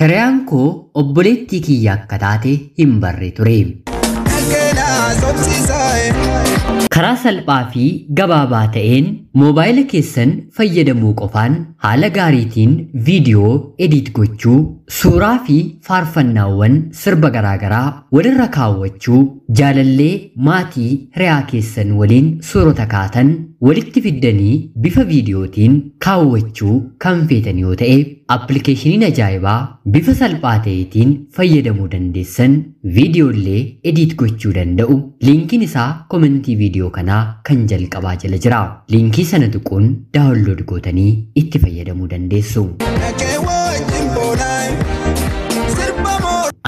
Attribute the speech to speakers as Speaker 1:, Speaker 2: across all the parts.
Speaker 1: Hiriyaan koo obboleettii kiyya akka taate hin barre ture. Karaa salphaa fi gabaabaa ta'een moobaayila keessan fayyadamuu qofaan haala gaariitiin viidiyoo edit gochuu, suuraa fi faarfannaawwan sirba garaagaraa walirra kaawwachuu, jaalallee maatii hiriyaa keessan waliin suurota kaatan walitti fiddanii bifa viidiyootiin kaawwachuu kan feetan yoo ta'e appilikeeshiniin ajaa'ibaa bifa salphaa ta'eetiin fayyadamuu dandeessan viidiyoolee edit gochuu danda'u. Liinkiin isaa komentii viidiyoo kanaa kan jalqabaa jala jira. Liinkii sana tuquun daawunlood gootanii itti fayyadamuu dandeessu.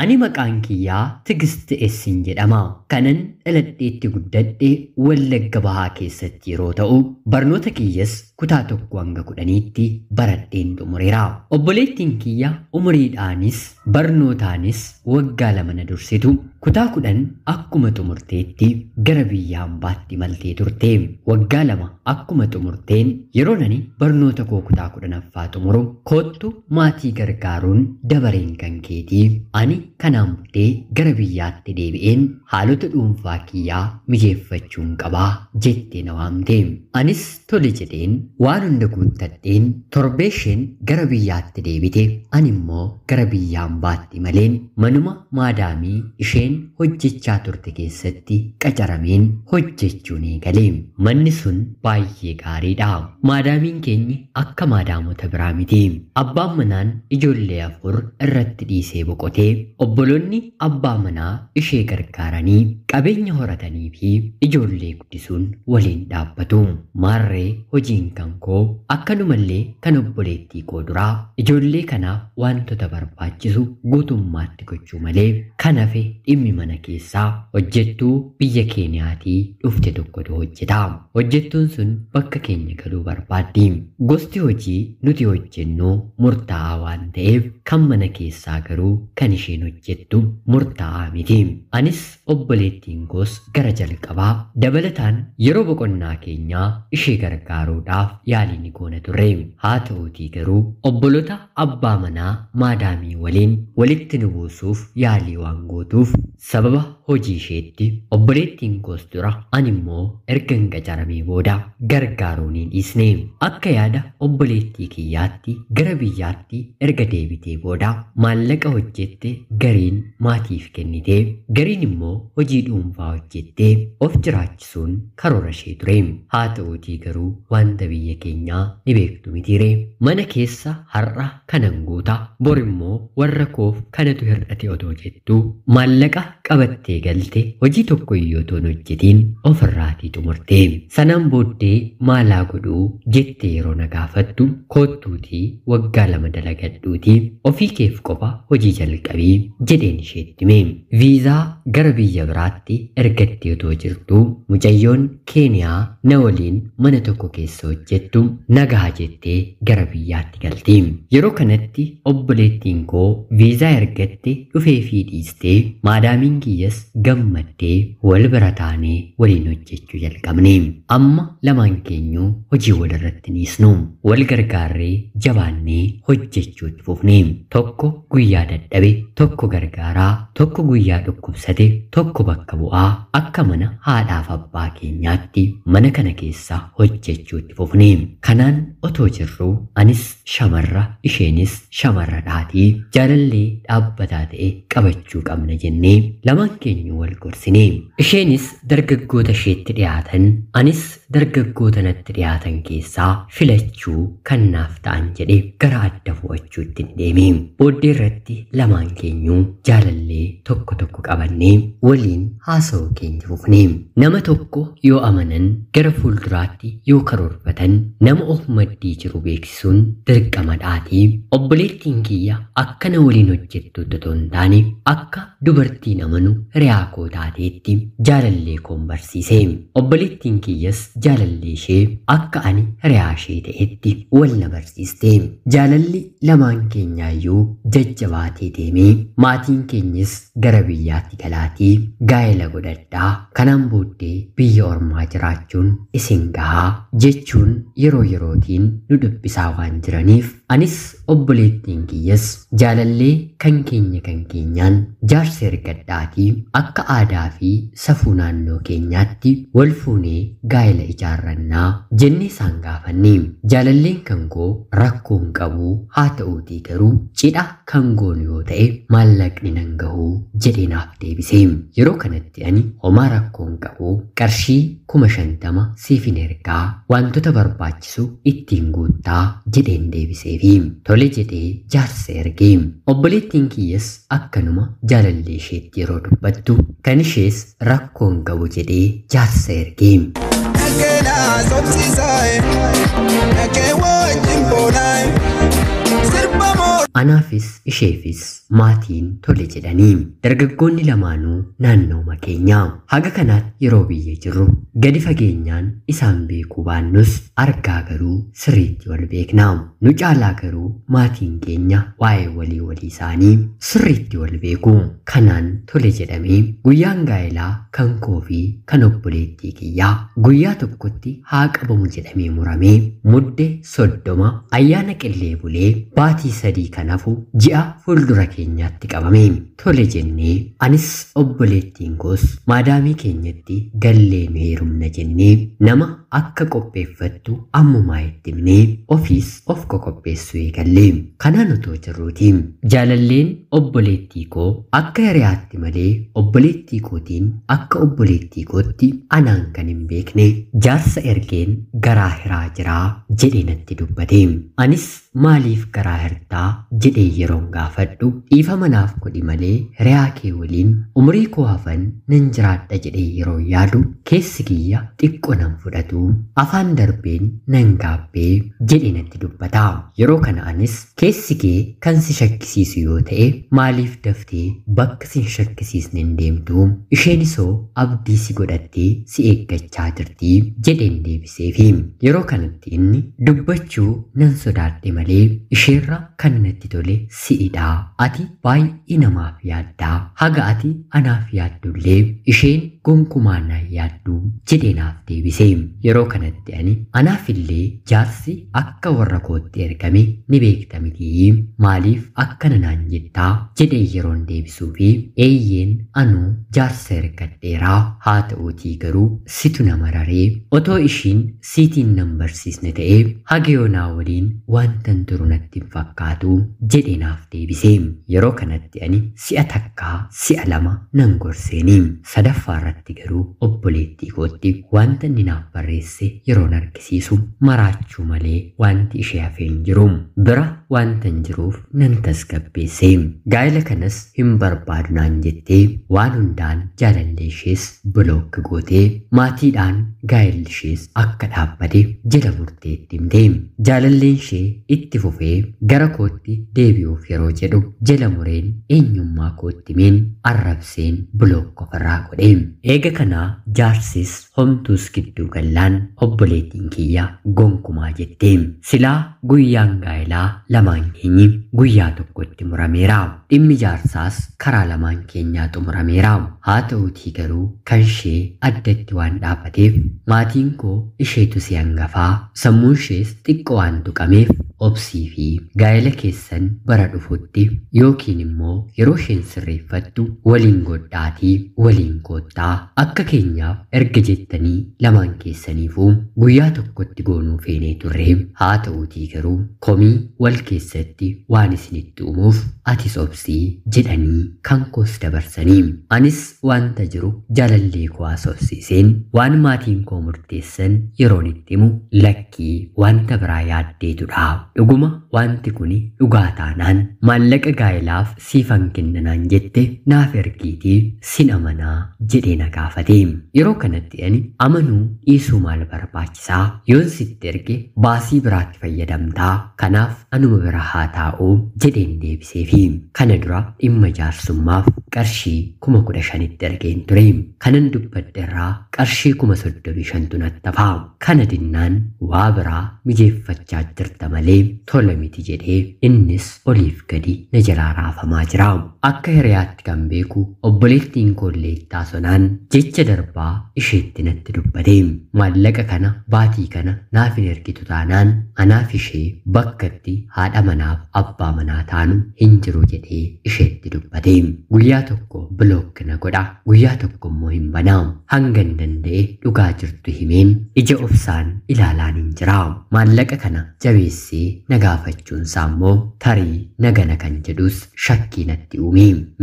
Speaker 1: Ani maqaan kiyyaa Tigist Essin jedhama. Kanan dhaladheetti guddadhe Wallagga Bahaa keessatti yeroo ta'u, barnoota kiyyas kutaa 1 hanga 10tti baradheen xumureera. Obboleettiin kiyya umuriidhaanis barnootaanis waggaa 2 na dursitu. Kutaa 10 akkuma xumurteetti gara biyya hambaatti imaltee turte. Waggaa 2 akkuma xumurteen yeroo nani barnoota koo kutaa 10ffaa xumuru koottu maatii gargaaruun dabareen kan keetii. Ani kanaan booddee gara biyyaatti deebi'een haalota dhuunfaa kiyyaa mijeeffachuun qabaa jettee na waamte. Anis tole jedheen waan hunda guuttadheen torbeesheen gara biyyaatti deebite. Ani immoo gara biyya hambaatti maleen manuma maadaamii isheen hojjechaa turte keessatti qacarameen hojjechuun eegale. Manni sun baay'ee gaariidha. Maadaamiin keenya akka maadaamota biraa miti. Abbaan manaan ijoollee 4 irratti dhiisee boqotee obboloonni abbaa manaa ishee gargaaranii qabeenya horatanii fi ijoollee guddisuun waliin dhaabbatu. Maarree hojiin kan koo akkanumallee kan obboleettii koo duraa ijoollee kanaaf wantoota barbaachisu guutummaatti gochuu malee kan hafe dhimmi mana keessaa hojjettuu biyya Keeniyaatii dhufte tokkotu hojjeta. Hojjettuun sun bakka keenya galuu barbaaddi. Gosti hojii nuti hojjennu murtaa'aa waan ta'eef kan mana keessaa garuu kan isheen hojjettu murtaa'aa miti. Anis obboleettiin koos gara jalqabaa dabalataan yeroo boqonnaa keenyaa ishee gargaaruudhaaf yaalii ni goona turre. Haa ta'uutii garuu obboloota abbaa manaa maadaamii waliin walitti nu buusuuf yaalii waan gootuuf sababa hojii isheetti obboleettiin koos dura ani immoo erga qacaramee booda gargaaruu ni dhiisne. Akka yaada obboleettii kiyyaatti gara biyyaatti erga deebitee booda maallaqa hojjette gariin maatiif kennitee gariin immoo hojii dhuunfaa hojjettee of jiraachisuun karoora ishee ture. Haa ta'uutii garuu wanta biyya keenyaa ni beektu mitiire. Mana keessa har'a kanan guuta bor immoo warra koof kanatu hir'ate otoo jettu maallaqa qabattee galte hojii tokko iyyuu otoo hin hojjetiin ofirraatii xumurte. Sanaan booddee maalaa godhuu jettee yeroo na gaafattu koottuutii waggaa 2 dalagadhuutii ofii keef qofa hojii jalqabii jedheen isheetti hime. Viizaa gara biyya biraatti ergattee otoo jirtu mucayyoon Keeniyaa na waliin mana tokko keessa hojjettu nagaa jettee gara biyyaatti galti. Yeroo kanatti obboleettiin koo viizaa ergatte dhufee fi dhiistee maadaamiin kiyyas gammaddee wal bira taanee waliin hojjechuu jalqabne. Amma lamaan keenyu hojii walirratti dhiisnu wal gargaarree jabaannee hojjechuutti fufne. Tokko guyyaa dadhabe, tokko gargaaraa, tokko guyyaa dhukkubsate, tokko bakka bu'aa akka mana haadhaaf abbaa keenyaatti mana kana keessa hojjechuutti fufne. Kanaan otoo jirru anis shamarra isheenis shamarra dhaatii jaalallee dhaabbataa ta'e qabachuu qabna jennee lamaan keenyu wal gorsine. Isheenis dargaggoota isheetti dhiyaatan anis dargaggoota natti dhiyaatan keessaa filachuu kan naaf ta'an jedhe gara adda fo'achuutti deeme. Booddee irratti lamaan keenyu jaalallee tokko tokko qabannee waliin haasa'uu keenya fufne. Nama tokko yoo amanan gara fuulduraatti yoo karoorfatan nama of maddii jiru beeksisuun dirqama dhaatii. Obboleettiin kiyya akkana waliin hojjettuutti otoo hin taane akka dubartiin amanu hiriyaa koo taateetti jaalallee koon barsiise. Obboleettiin kiyyas jaalallee ishee akka ani hiriyaa ishee ta'etti wal na barsiiste. Jaalalli lamaan keenyaayyuu jajjabaatee deemee maatiin keenyas gara biyyaatti galaatii gaa'ela godhadhaa kanaan booddee biyya ormaa jiraachuun isin gahaa jechuun yeroo yerootiin nu dubbisaa waan jiraniif anis obboleettiin kiyyas jaalallee kan keenyaan jaarsa ergadhaatii akka aadaa fi safuu naannoo keenyaatti wal fuunee gaa'ela ijaarrannaa jennee isaan gaafanne. Jaalalleen kan koo rakkoon qabu haa ta'uutii garuu cidha kan goonu yoo ta'e maallaqni nan gahuu jedhee naaf deebise. Yeroo kanatti ani homaa rakkoon qabu qarshii 50,000 siifin ergaa wantoota barbaachisu ittiin guuttaa jedheen deebiseefi tole jedhee jaarsa ergee. Obboleettiin kiyyas akkanuma jaalallee isheetti yeroo dubbattu kan ishees rakkoon qabu jedhee jaarsa ergee. Anaafis isheefis maatiin tole jedhanii dargaggoonni lamaanuu naannooma keenyaa haga kanaatti yeroo biyya jirru gadi fageenyaan isaan beekuu baannus argaa garuu sirriitti wal beeknaa. Nu caalaa garuu maatiin keenya waa'ee walii isaanii sirriitti wal beeku. Kanaan tole jedhamee guyyaan gaa'elaa kan koo fi kan obboleettii kiyyaa guyyaa tokkotti haa qabamu jedhamee muramee mudde 30 ayyaana qillee bulee baatii 3 kanafu ji'a fuuldura keenyaatti qabame. Tole jennee anis obboleettiin koos maadaamii keenyatti gallee nu heerumna jennee nama akka qopheeffattu ammumaa itti himnee ofiis of qopheessuu eegalle. Kanaan otoo jirruuti jaalalleen obboleettii koo akka hiriyaatti malee obboleettii kootiin akka obboleettii kootti anaan kan hin beekne jaarsa ergeen garaa hiraa jiraa jedhee natti dubbate. Anis maaliif garaa hirtaa jedhee yeroon gaafadhu dhiifama naaf godhi malee hiriyaa kee waliin umrii koo hafan nan jiraadha jedhee yeroo yaadu keessi kiyya xiqqoo nan fudhatu afaan darbeen nan gaabbee jedhee natti dubbata. Yeroo kana anis keessi kee kan si shakkisiisu yoo ta'e maaliif daftee bakka si shakkisiisne hin deemtu isheenisoo abdii si godhattee si eeggachaa jirti jedheen deebiseefi yeroo kanatti inni dubbachuu nan sodaadhe malee isheerra kan natti tole si'idha. Ati baay'ee namaaf yaaddaa haga ati anaaf yaaddullee isheen gonkumaa naan yaaddu jedhee naaf deebise. Yeroo kanatti ani anaafillee jaarsi akka warra kootti ergame ni beekta mitii maaliif akkana naan jettaa jedhee yeroon deebisuu fi eeyyeen anuu jaarsa ergadheeraa haa ta'uutii garuu situ nama raree otoo ishiin siitiin nan barsiisne ta'ee haga yoonaa waliin wantan turu natti hin fakkaatu jedhee naaf deebise. Yeroo kanatti ani si'a takkaa si'a 2 nan gorseeni. Sadaffaa irratti garuu obboleettii kootti wanta inni naaf barreesse yeroon argisiisu maraachuu malee wanti ishee hafee hin jiru. Bira wanta hin jiruuf nan tasgabbeesse. Gaa'ela kanas hin barbaadu naan jettee waan hundaan jaalallee ishees bilookki gootee maatiidhaan gaa'elli ishees akka dhaabbate jala murteetti himte. Jaalalleen ishee itti fufee gara kootti deebi'uuf yeroo jedhu jala mureen eenyummaa kootti himeen arrabseen bilookki ofirraa godhe. Eega kanaa jaarsis homtuus gidduu gallaan obboleettiin kiyya gonkumaa jette. Silaa guyyaan gaa'elaa lamaan keenyi guyyaa tokkotti murameera. Dhimmi jaarsaas karaa lamaan keenyaa xumurameera. Haa ta'uutii garuu kan ishee addatti waan dhaabbateef maatiin koo isheetu si hangafaa sammuun ishees xiqqoo waan tuqameef obsii fi gaa'ela keessan bara dhufutti yookiin immoo yeroo isheen sirreeffattu waliin godhaatii waliin koottaa akka keenyaaf erga jettanii lamaan keessaniifuu guyyaa tokkotti goonuu feenee turre. Haa ta'uutii garuu komii wal keessatti waan isinitti uumuuf atis obsii jedhanii kan koos dabarsanii. Anis wanta jiru jaalallee koo haasofsiiseen waan maatiin koo murteessan yeroon itti himu lakkii wanta biraa yaaddeetudha. Dhuguma wanti kuni dhugaa taanaan maallaqa gaa'elaaf siifan kennanaan jette naaf ergiitii sin amanaa jedhee na gaafate. Yeroo kanatti ani amanuu dhiisuu maal barbaachisaa yoon sitti erge baasii biraatti fayyadamtaa kanaaf anuma bira haa taa'uu jedheen deebiseefi kana dura dhimma jaarsummaaf qarshii 15,000 ergeen ture. Kanan dubbadhe irraa qarshii 35,000 natti hafa. Kana dinnaan waa biraa mijeeffachaa jirta malee tola miti jedhee innis oliif gadi na jalaa raafamaa jira. Akka hiriyaatti kan beeku obboleettiin koollee taasonaan jecha darbaa isheetti natti dubbate. Maallaqa kana baatii kana naaf hin ergitu taanaan anaaf ishee bakkatti haadha manaaf abbaa manaa taanu hin jiru jedhee isheetti dubbate. Guyyaa tokko bilook na godha, guyyaa tokko immoo hin banaamu. Hanga hin danda'e dhugaa jirtu himeen ija obsaan ilaalaan hin jira. Maallaqa kana jabeessee na gaafachuunsaa immoo tarii nagana kan jedhus shakkii natti uume.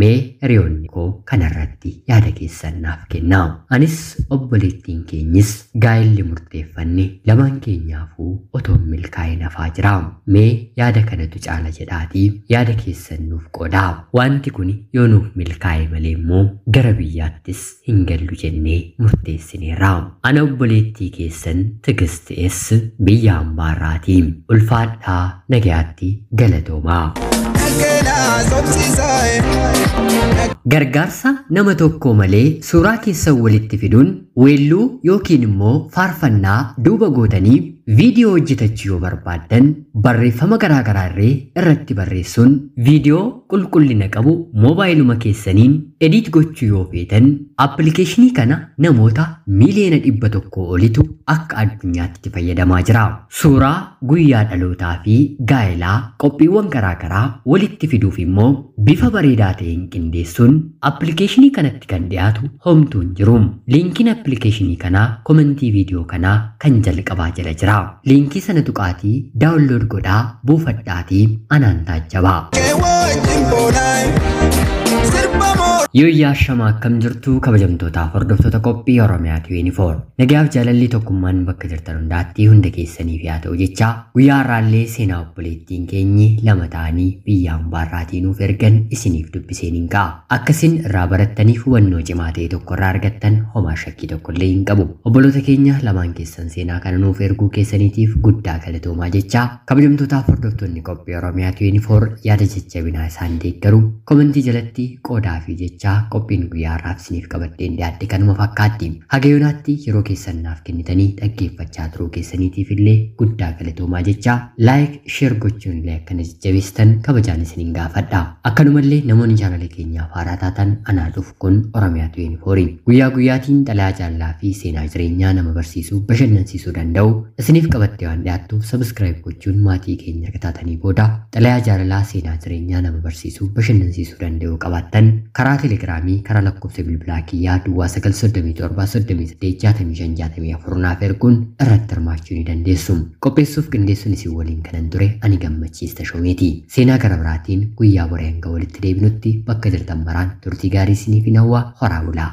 Speaker 1: Mee hiriyoonni koo kanarratti yaada keessan naaf kenna. Anis obboleettiin keenyis gaa'elli murteeffanne lamaan keenyaafuu otoo milkaa'ee nafaa jira. Mee yaada kanatu caala jedhaatii yaada keessan nuuf qoodaa. Wanti kun yoo nuuf milkaa'e malee immoo gara biyyaattis hin gallu jennee murteessineerra. Ana obboleettii keessan Tigist biyya Ambaarraatii. Ulfaadhaa nagayaatti galatoomaa. Gargaarsa nama tokko malee suuraa keessan walitti fiduun weelluu yookiin immoo faarfannaa duuba gootanii viidiyoo hojjetachuu yoo barbaaddan barreeffama garaagaraa irratti barreessuun viidiyoo qulqullina qabu moobaayiluma keessaniin edit gochuu yoo feetan appilikeeshinii kana namoota miiliyoona 100 olitu akka addunyaatti fayyadamaa jira. Suuraa guyyaa dhalootaa fi gaa'elaa qophiiwwan garaagaraa walitti fiduuf immoo bifa bareedaa ta'een qindeessuun appilikeeshinii kanatti kan dhiyaatu homtuun jiru. Liinkiin appilikeeshinii kanaa komentii viidiyoo kanaa kan jalqabaa jala jira. Liinkii sana tuqaatii daawunlood godhaa buufadhaatii anaan taajjabaa. Yoo shama akkam jirtu kabajamtootaaf hordoftoota qophii Oromiyaa 24. Nagayaaf jaalalli tokkummaan bakka jirtan hundaatti hunda keessaniif yaa ta'u jecha guyyaa har'aallee seenaa obboleettiin keenyi lama ta'anii biyya Ambaarraatii nuuf ergan isiniif dubbiseen hin ka'a. Akkasin irraa barattaniif hubannoo cimaa ta'e tokko irraa argattan homaa shakkii tokkollee hin qabu. Obboloota keenya lamaan keessan seenaa kana nuuf erguu keessaniitiif guddaa galatoomaa jecha kabajamtootaaf hordoftoonni qophii Oromiyaa 24 yaada jajjabinaa isaan deeggaru komentii jalatti qoodaa fi jecha qophiin guyyaa har'aaf isiniif qabadheen dhiyaadhe kanuma fakkaatti. Haga yoonaatti yeroo keessan naaf kennitanii dhaggeeffachaa turuu keessaniitiif illee guddaa galatoomaa jecha laayik sheer gochuun illee akkana jajjabeessitan kabajaan isiniin gaafadha. Akkanumallee namoonni chaanalee keenyaaf haaraa taatan anaa dhufu kun Oromiyaa 24 guyyaa guyyaatiin xalayaa jaalala fi seenaa jireenyaa nama barsiisuu bashannansiisuu danda'u isiniif qabattee waan dhiyaattuuf sabiskiraayib gochuun maatii keenya erga taatanii booda xalayaa jaalalaa seenaa jireenyaa nama barsiisuu bashannansiisuu danda'u qabaattan karaa telegiraamii karaa lakkoofsa bilbilaa kiyyaa duwwaa 937 naaf erguun irratti hirmaachuu ni dandeessu. Qopheessuuf qindeessuun isin waliin kanan ture ani gammachiista shoomeeti. Seenaa gara biraatiin guyyaa boree hanga walitti deebinutti bakka jirtan maraan turtii gaarii isiniif hawwa horaa bulaa.